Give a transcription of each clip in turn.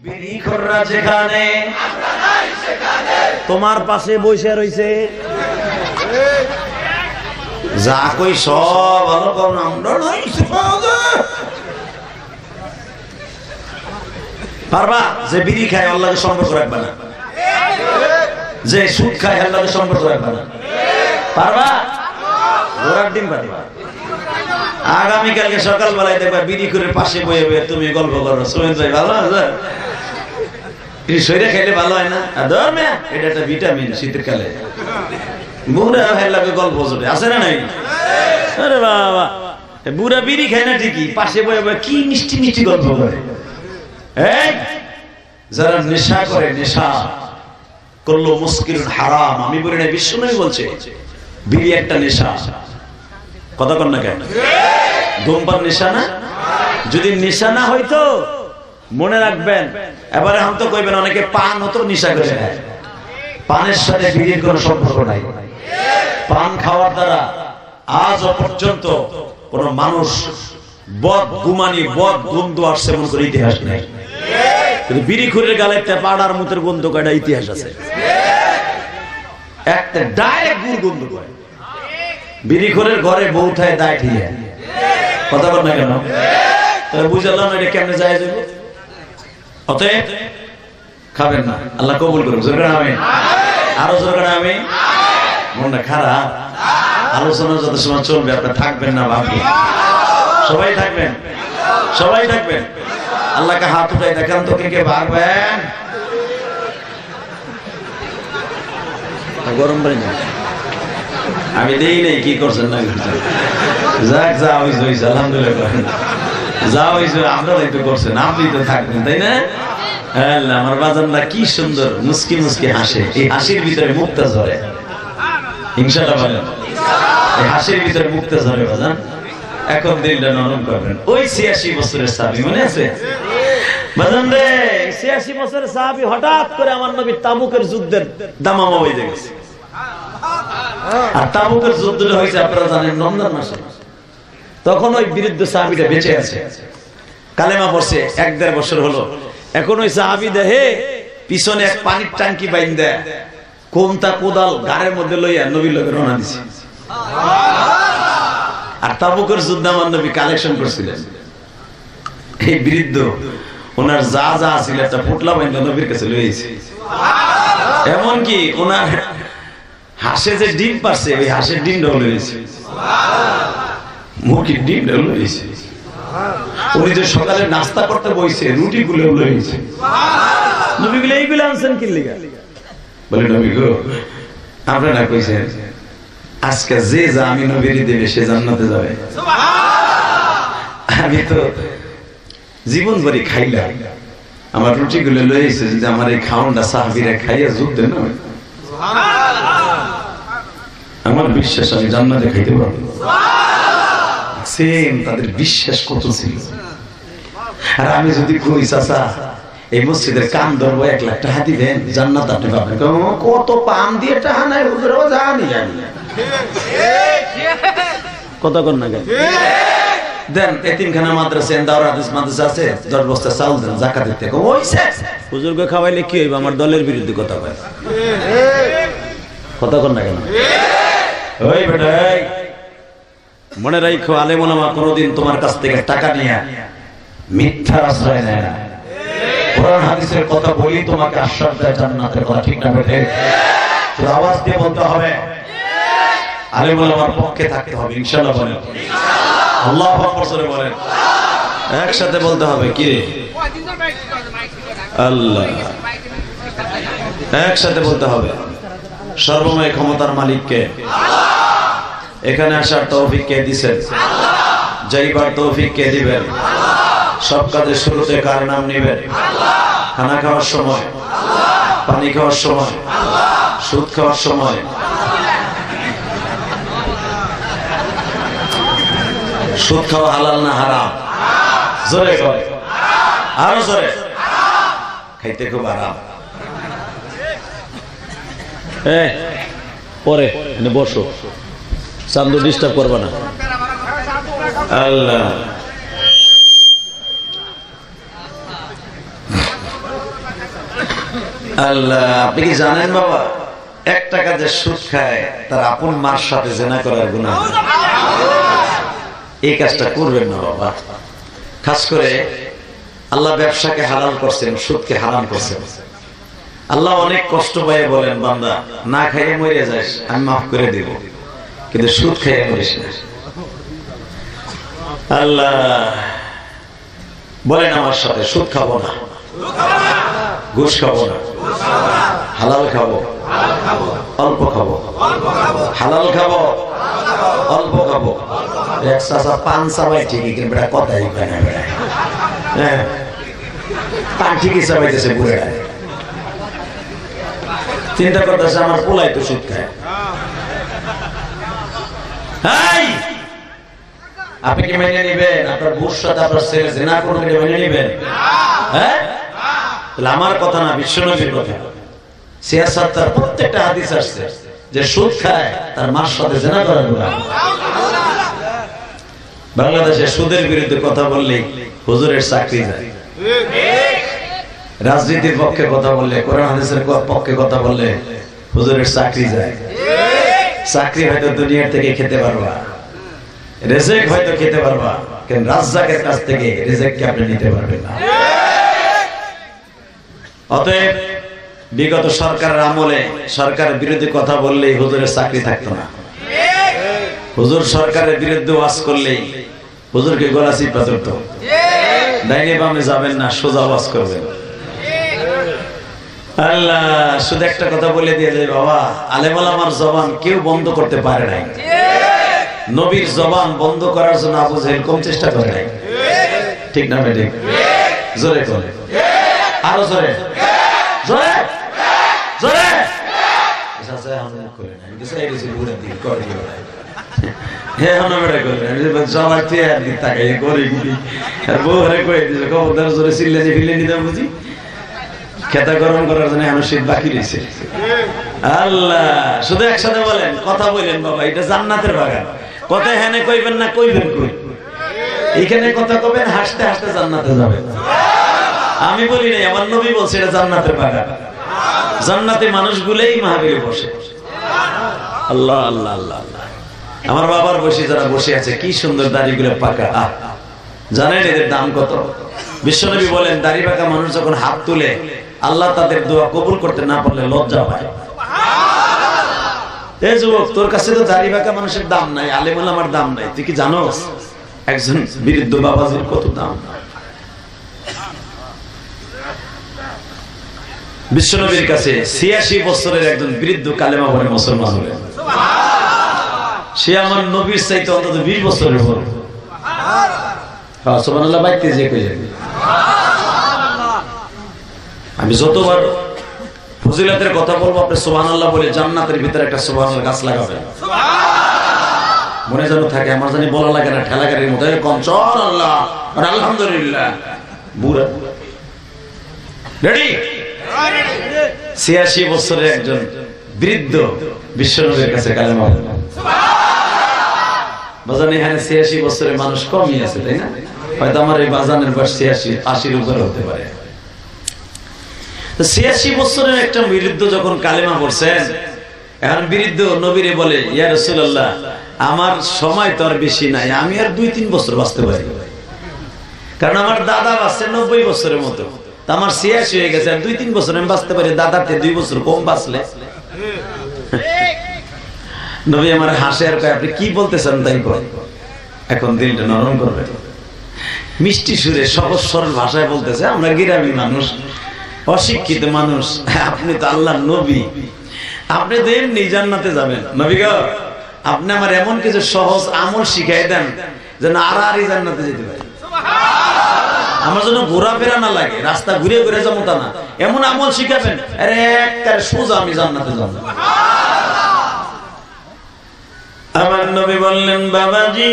বিড়িখোররা যেখানে তোমার পাশে বসে রইছে, যা কই সব ভালো করুন, আমরা পারবা? যে বিড়ি খায় আল্লাহকে সম্পর্ক রাখবা না, যে সুদ খায় আল্লাহকে সম্পর্ক রাখবা না, পারবা? ঘোড়ার ডিম পারবা। আগামীকালকে সকালবেলায় দেখবা বিড়ি করে পাশে বয়ে বয়ে তুমি গল্প করো, সুমেন ভাই ভালো আছে, শরীরে খাইলে ভালো হয় না? এটা একটা ভিটামিন, শীতের কালে বুড়া ভাই লাগে গল্প জোটে আছে না নাই? আরে বাবা, বুড়া বিড়ি খায় না ঠিকই, পাশে বয়ে বয়ে কি মিষ্টি মিষ্টি গল্প করে। যারা নেশা করে, নেশা করলো মুশকিল হারাম, আমি বলি না, বিশ্বনবী বলছে বিড়ি একটা নেশা। কথা কর না কেন? ধূমপান নেশা না? যদি নেশা না হইতো মনে রাখবেন, এবারে হাম তো কইবেন অনেকে পান হতো নেশা করে, পানের সাথে বিড়ির কোনো সম্পর্ক নাই। পান খাওয়ার দ্বারা আজ পর্যন্ত কোন মানুষ বদ গুমানি বদ গন্ধ আসছে মনে করে ইতিহাস নেই, কিন্তু বিড়িখোরের গালে একটা পাড়ার মতের গন্ধ কয়টা ইতিহাস আছে, একটা ডাইরেক্ট গুড় গন্ধ করে। বিড়িখোরের ঘরে বউ থাকে দায় ঠিক, কথা বল না কেন? তাহলে বুঝলাম এটা কেমনে যায় যাবে। অতএব খাবেন না, আল্লাহ কবুল করুন। জোরে আমি আরো জোরে আমি মনটা খারাপ, আলোচনা যত সময় চলবে আপনার থাকবেন না ভাববেন, সবাই থাকবেন, সবাই থাকবেন। আল্লাহকে হাত উঠাই দেখান তো কে কে ভাগবেন। গরম পানি না আমি দেই নাই, কি করছেন না যাক, যা হয়েছে হয়েছে, আলহামদুলিল্লাহ, যা হয়েছে আমরা তো করছেন, আপনি তো থাকবেন, তাই না? আমার বাজানরা কি সুন্দর মুস্কি মুস্কি হাসে, এই হাসির ভিতরে মুক্তা ঝরে, ইনশাআল্লাহ বলেন, এই হাসির ভিতরে মুক্তা ঝরে বাজান। এখন দিলটা নরম করবেন। ওই ৮৬ বছরের সাহাবী মনে আছে বাজান রে? ৮৬ বছরের সাহাবী হঠাৎ করে আমার নবী তাবুকের যুদ্ধের দামামা হয়ে গেছে। আর তাবুকের যুদ্ধটা হয়েছে আপনারা জানেন রমজান মাসে। তখন ওই বৃদ্ধ সাহাবীটা বেঁচে আছে, কালেমা পড়ছে, ১-১.৫ বছর হলো। এখন ওই সাহাবী দেহে পিছনে এক পানির ট্যাঙ্কি বাইন্দা কোমতা কোদাল গাড়ির মধ্যে লইয়া নবীর লগে রওনা দিছে। আর তাবুকের যুদ্ধ আমার নবী কালেকশন করছিলেন। এই বৃদ্ধ ওনার যা যা ছিল একটা পুটলা বাইন্দা নবীর কাছে লইছে। এমনকি ওনার হাঁসে যে ডিম পারছে, ওই হাঁসের ডিমটাও লইছে, মুরগির ডিমটাও লইছে। উনি যে সকালে নাস্তা করতে বইছে, রুটি গুলো লইছে। নবী গুলো এইগুলো আনছেন কি লিগা? বলে নবী গো, আপনারা কইছেন আজকে যে যা আমি নবীর দেবে সে জান্নাতে যাবে। আমি তো জীবন ভরি খাইলাম, আমার রুটি গুলো লইছে, যদি আমার এই খাওয়ানটা সাহাবীরা খাইয়া যুদ্ধে না, আমার বিশ্বাস আমি জান্নাতে খাইতে পারবো। সেম তাদের বিশ্বাস কত ছিল। আর আমি যদি কই চাচা এই মসজিদের কাম ধরবো ১ লাখ টাকা দিবেন জান্নাত আপনি পাবেন, কত পাম দিয়ে টাকা নাই হুজুরও জানি জানি কত কোন না দেন। এতিমখানা মাদ্রাসা দাওরা হাদিস মাদ্রাসা আছে, ১০ বস্তা চাউল দেন যাকাতের থেকে, ওইছে হুজুরকে খাওয়াইলে কি হইব? আমার দলের বিরুদ্ধে কথা কয়, কথা কোন না কেন? ওই বেটা মনে রাখো, আলেম ওলামা কোনদিন তোমার কাছ থেকে টাকা নিয়ে মিথ্যার আশ্রয় নেয় না। কোরআন হাদিসের কথা বলি তোমাকে আশ্বাস দেয় জান্নাতের কথা, ঠিক না বেটে? তোর আওয়াজ দিয়ে বলতে হবে, আলেম ওলামার পক্ষে থাকতে হবে, ইনশাআল্লাহ বলেন, আল্লাহু আকবার জোরে বলেন, একসাথে বলতে হবে। কি আল্লাহ, একসাথে বলতে হবে। সর্বময় ক্ষমতার মালিককে, এখানে আসার তৌফিক কে দিবেন? যাইবার তৌফিক কে দিবেন? সব কাজের শুরুতে কার নাম নিবেন? খানা খাওয়ার সময়, পানি খাওয়ার সময়, সুদ খাওয়ার সময়, সুদ খাওয়া হালাল না হারাম? জোরে কয়, আরো জোরে। খাইতে খুব আরাম। পরে বসো, চান্দু ডিস্টার্ব করবে না। আল্লাহ আল্লাহ, আপনি কি জানেন বাবা, 1 টাকা যে সুদ খায় তার আপন মার সাথে জিনা করার গুনাহ। এই কাজটা করবেন না বাবা। খাস করে আল্লাহ ব্যবসাকে হালাল করছেন, সুদকে হারাম করছেন। আল্লাহ অনেক কষ্ট পায় বলেন, বান্দা না খাইয়ে মরে যাস আমি মাফ করে দেব, কিন্তু সুদ খাইয়ে মরিস না। আল্লাহ বলেন আমার সাথে, সুদ খাবো না, ঘুষ খাবো না, হালাল খাবো, অল্প খাবো, হালাল খাবো, অল্প খাবো। এক চাচা পান চাবাই ঠিকই, কিন্তু বেটা কথাই কয় না। বেটা হ্যাঁ, পান ঠিকই চাবাইতেছে বুড়েরা। চিন্তা করতেছে আমার পোলাই তো সুদ খায়। আপনি কি মেনে নিবেন আপনার বুর সাথে আপনার ছেলে জিনা করবে? মেনে নিবেন? হ্যাঁ, আমার কথা না, বিশ্বনবীর কথা। সিয়াসাত তার প্রত্যেকটা হাদিস আসছে যে সুদ খায় তার মার সাথে জিনা করার গুনাহ। বাংলাদেশে সুদের বিরুদ্ধে কথা বললেই হুজুরের চাকরি যায়, রাজনীতির পক্ষে কথা বললে, কোরআন হাদিসের পক্ষে কথা বললে হুজুরের চাকরি যায়। চাকরি হয়তো দুনিয়ার থেকে খেতে পারবা, রিজিক হয়তো খেতে পারবা, কিন্তু রাজ্জাকের কাছ থেকে রিজিককে আপনি নিতে পারবেন না। অতএব বিগত সরকারের আমলে সরকারের বিরুদ্ধে কথা বললেই হুজুরের চাকরি থাকতো না। হুজুর সরকারের বিরুদ্ধে ওয়াজ করলেই হুজুরকে গলা চিপা ধরতো। ডাইনে বামে যাবেন না, সোজা ওয়াজ করবেন। আল্লাহ, শুধু একটা কথা বলে দিয়ে যায় বাবা, আলেম ওলামার জবান কেউ বন্ধ করতে পারে নাই। নবীর জবান বন্ধ করার জন্য আবু জাহেল কম চেষ্টা করে নাই। ঠিক না ঠিক? জোরে করে, আরো জোরে, জোরে জোরে। খেতা গরম করার জন্য এখন শীত বাকি রয়েছে। আল্লাহ, শুধু একসাথে বলেন, কথা বলেন বাবা, এটা জান্নাতের বাগান। কথা হেনে কইবেন না, কইবেন কই? এইখানে কথা কবেন, হাসতে হাসতে জান্নাতে যাবেন। আমি বলি নাই, আমার নবী বলছে এটা জান্নাতের বাগান। জান্নাতে মানুষগুলোই মাহফিলে বসে। আল্লাহ আল্লাহ আল্লাহ আল্লাহ। আমার বাবার বসে যারা বসে আছে, কি সুন্দর দাড়িগুলো পাকা। জানেন এদের দাম কত? বিশ্বনবী বলেন, দাড়ি পাকা মানুষ যখন হাত তুলে আল্লাহ তাদের দোয়া কবুল করতে না পারলে লজ্জা পায়। এই যুবক, তোর কাছে তো দাড়ি পাকা মানুষের দাম নাই, আলেম ওলামার দাম নাই। তুই কি জানোস একজন বৃদ্ধ বাবাজির কত দাম? বিশ্বনবীর কাছে ৮৬ বছরের একজন বৃদ্ধ কালেমা পড়ে মুসলমান হলেন। সে আমার নবীর চাইতে অন্তত ২০ বছরের বড়। সুবহানাল্লাহ, বাইতে যে কই যাবে। আমি যতবার ফজিলতের কথা বলবো আপনি সুবহানাল্লাহ বলে জান্নাতের ভিতরে একটা সুবহানাল্লাহ গাছ লাগাবেন। মনে যেন থাকে, আমার জানি বলা লাগে না, ঠেলা গাড়ির মতো এরকম চল আল্লাহ আর আলহামদুলিল্লাহ। বুড়া রেডি? ৮৬ বছরের একজন বৃদ্ধ বিশ্বনবীর কাছে কালেমা পড়লেন। বাজান, এখানে ৮৬ বছরের মানুষ কমই আছে, তাই না? হয়তো আমার এই বাজানের বয়স ৮৬-৮০ উপরে হতে পারে। ৮৬ বছরের একটা বৃদ্ধ যখন কালেমা পড়ছেন, এখন বৃদ্ধ নবীরে বলে, ইয়া রাসূলুল্লাহ, আমার সময় তো আর বেশি নাই, আমি আর ২-৩ বছর বাঁচতে পারি, কারণ আমার দাদা বাঁচছে ৯০ বছরের মতো, আমার ৮৬ হয়ে গেছে, আর ২-৩ বছর আমি বাঁচতে পারি, দাদাতে ২ বছর কম বাঁচলে। নবী আমার হাসে আর কয়, আপনি কি বলতেছেন তাই কয়। এখন দিলটা নরম করবে, মিষ্টি সুরে সহজ সরল ভাষায় বলতেছে, আমরা গ্রামী মানুষ, অশিক্ষিত মানুষ, আপনি তো আল্লাহর নবী, আপনি তো এমনি জান্নাতে যাবেন। নবী গো, আপনি আমার এমন কিছু সহজ আমল শিখাই দেন যেন আড়াআড়ি জান্নাতে যেতে পারি, আমার জন্য ঘোরাফেরা না লাগে, রাস্তা ঘুরে ঘুরে যাবো তা না, এমন আমল শিখাবেন আরে একবারে সোজা আমি জান্নাতে যাব। আমার নবী বললেন, বাবাজি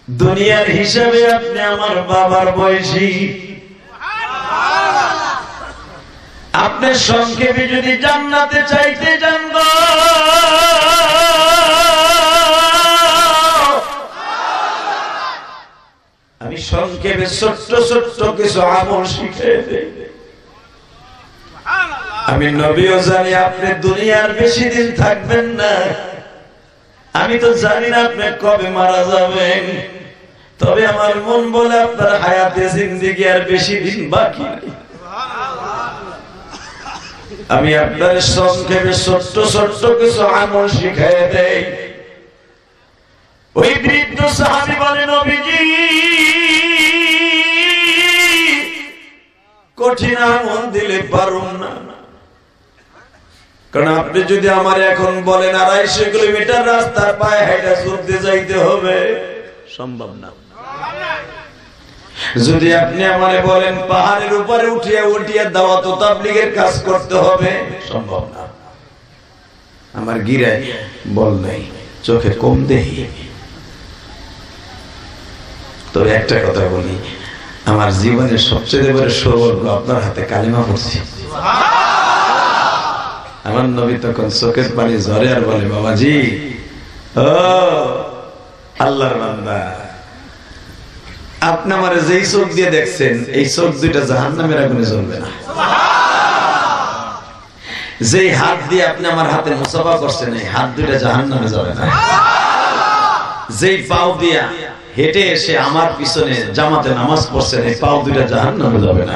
দুনিয়ার হিসাবে আপনি আমার বাবার বয়সী, আপনি সংক্ষেপে যদি জান্নাতে চাইতে যান আমি সংক্ষেপে ছোট্ট ছোট্ট কিছু আমল শিখিয়ে দেই। আমি নবীও জানি আপনি দুনিয়ার বেশি দিন থাকবেন না, আমি তো জানি না আপনি কবে মারা যাবেন, তবে আমার মন বলে আপনার হায়াতে জিন্দেগি আর বেশি দিন বাকি নেই। আমি আপনার সংক্ষেপে ছোট্ট ছোট্ট কিছু আমল শিখিয়ে দেই। ওই বৃদ্ধ সাহাবী বলে, নবীজি কঠিন আমল দিলে পারুম না, কারণ আপনি যদি আমার এখন বলেন 250 কিলোমিটার রাস্তা পায়ে হেঁটে চলতে যাইতে হবে, সম্ভব না। যদি আপনি আমারে বলেন পাহাড়ের উপরে উঠিয়ে উঠিয়ে দাওয়াত ও তাবলীগের কাজ করতে হবে, সম্ভব না। আমার গিরায় বল নাই, চোখে কম দেখি। তবে একটা কথা বলি, আমার জীবনের সবচেয়ে বড় সৌভাগ্য আপনার হাতে কালিমা পড়ছি। আমার নবী তখন চোখের পানি ঝরে আর বলে, বাবাজি ও আল্লাহর বান্দা, আপনি আমার যেই চোখ দিয়ে দেখছেন এই চোখ দুইটা জাহান্নামের আগুনে জ্বলবে না। যেই হাত দিয়ে আপনি আমার হাতে মুসাফা করছেন এই হাত দুইটা জাহান্নামে যাবে না। যেই পাও দিয়া হেঁটে এসে আমার পিছনে জামাতে নামাজ পড়ছেন এই পাও দুইটা জাহান্নামে যাবে না।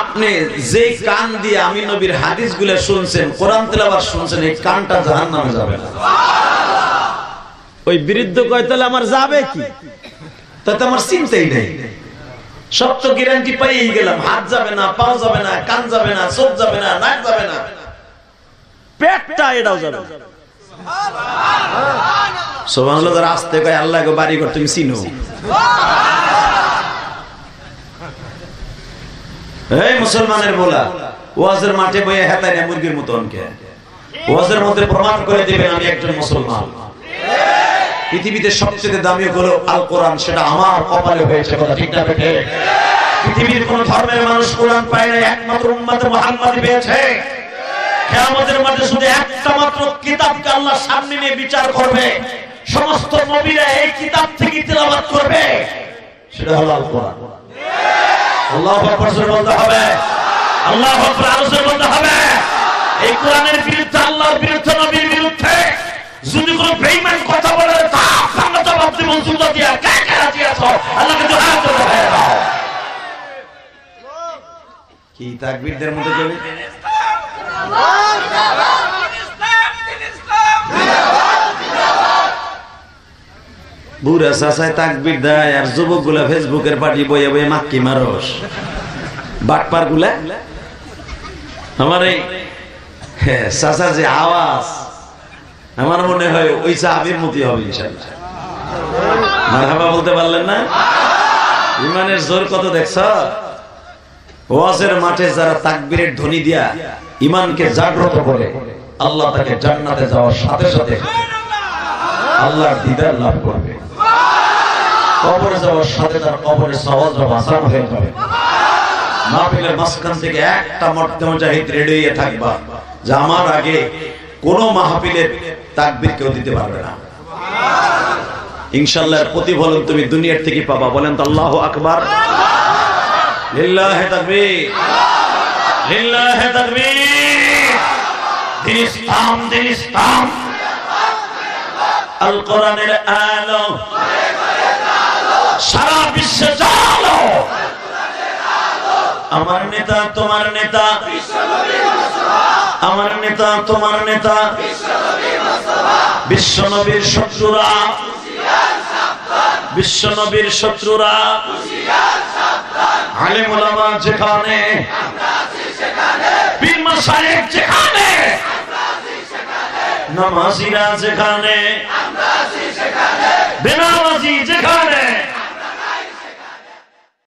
আপনি যেই কান দিয়ে আমি নবীর হাদিসগুলো শুনছেন, কোরআন তেলাওয়াত শুনছেন, এই কানটা জাহান্নামে যাবে না। ওই বৃদ্ধ কয় তাহলে আমার যাবে কি? তাতে আমার চিন্তাই নেই, সব তো গ্যারান্টি পাইয়েই গেলাম। হাত যাবে না, পা যাবে না, কান যাবে না, চোখ যাবে না, নাক যাবে না, পেটটা এটাও যাবে না। সুবহানাল্লাহ। যারা আসতে কয় আল্লাহ গো বাড়ি ঘর তুমি চিনো, এই মুসলমানের বলা ওয়াজের মাঠে বইয়ে হেতায় না মুরগির মতো অনকে ওয়াজের মধ্যে প্রমাণ করে দিবেন আমি একজন মুসলমান। পৃথিবীতে সবচেয়ে দামি হলো আল কোরআন, সেটা আমার কপালে হয়েছে, কথা ঠিক না বেঠে? পৃথিবীর কোন ধর্মের মানুষ কোরআন পায় না, একমাত্র উম্মত মুহাম্মাদী পেয়েছে। কিয়ামতের মাঠে শুধু একটা মাত্র কিতাবকে আল্লাহ সামনে নিয়ে বিচার করবে, সমস্ত নবীরা এই কিতাব থেকে তেলাওয়াত করবে, সেটা হলো আল কোরআন। আল্লাহু আকবার বলতে হবে, আল্লাহু আকবার আরো জোরে বলতে হবে। এই কোরআনের বিরুদ্ধে, আল্লাহর বিরুদ্ধে, নবীর বিরুদ্ধে যদি কোন বেঈমান কথা বলে তা আমরা জবাব দিব। জুতা দিয়া কে কে রাজি আছো আল্লাহকে দুআ করতে হবে। কি তাকবীরদের মধ্যে চলে বুড়া চাচায় তাকবীর দেয় আর যুবক গুলা ফেসবুকের পার্টি বইয়ে বইয়ে মাক্কি মারস বাটপার গুলা। আমার এই চাচার যে আওয়াজ আমার মনে হয় ওই সাহাবীর মতই হবে ইনশাআল্লাহ। মারহাবা বলতে পারলেন না? ইমানের জোর কত দেখছ? ওয়াজের মাঠে যারা তাকবীরের ধ্বনি দিয়া ইমানকে জাগ্রত করে, আল্লাহ তাকে জান্নাতে যাওয়ার সাথে সাথে আল্লাহর দিদার লাভ করবে। কবরে যাওয়ার সাথে তার কবরের সওয়াব আসান হয়ে যাবে। মাহফিলের মাঝখান থেকে একটা মর্তে মুজাহিদ রেডি হয়ে থাকবা যে আমার আগে কোন মাহফিলের তাকবীর কেউ দিতে পারবে না। ইনশাআল্লাহ প্রতিফলন তুমি দুনিয়ার থেকে পাবা। বলেন তো আল্লাহু আকবার, লিল্লাহি তাকবীর, লিল্লাহি তাকবীর। দিন ইসলাম, দিন ইসলাম, আল কোরআনের আলো সারা বিশ্বে জালো। আমার নেতা তোমার নেতা, আমার নেতা তোমার নেতা, বিশ্ব নবীর শত্রুরা, বিশ্ব নবীর শত্রুরা, আলেম ওলামা যেখানে, পীর মাশায়েখ যেখানে, নামাজিরা যেখানে, বেনামাজি যেখানে,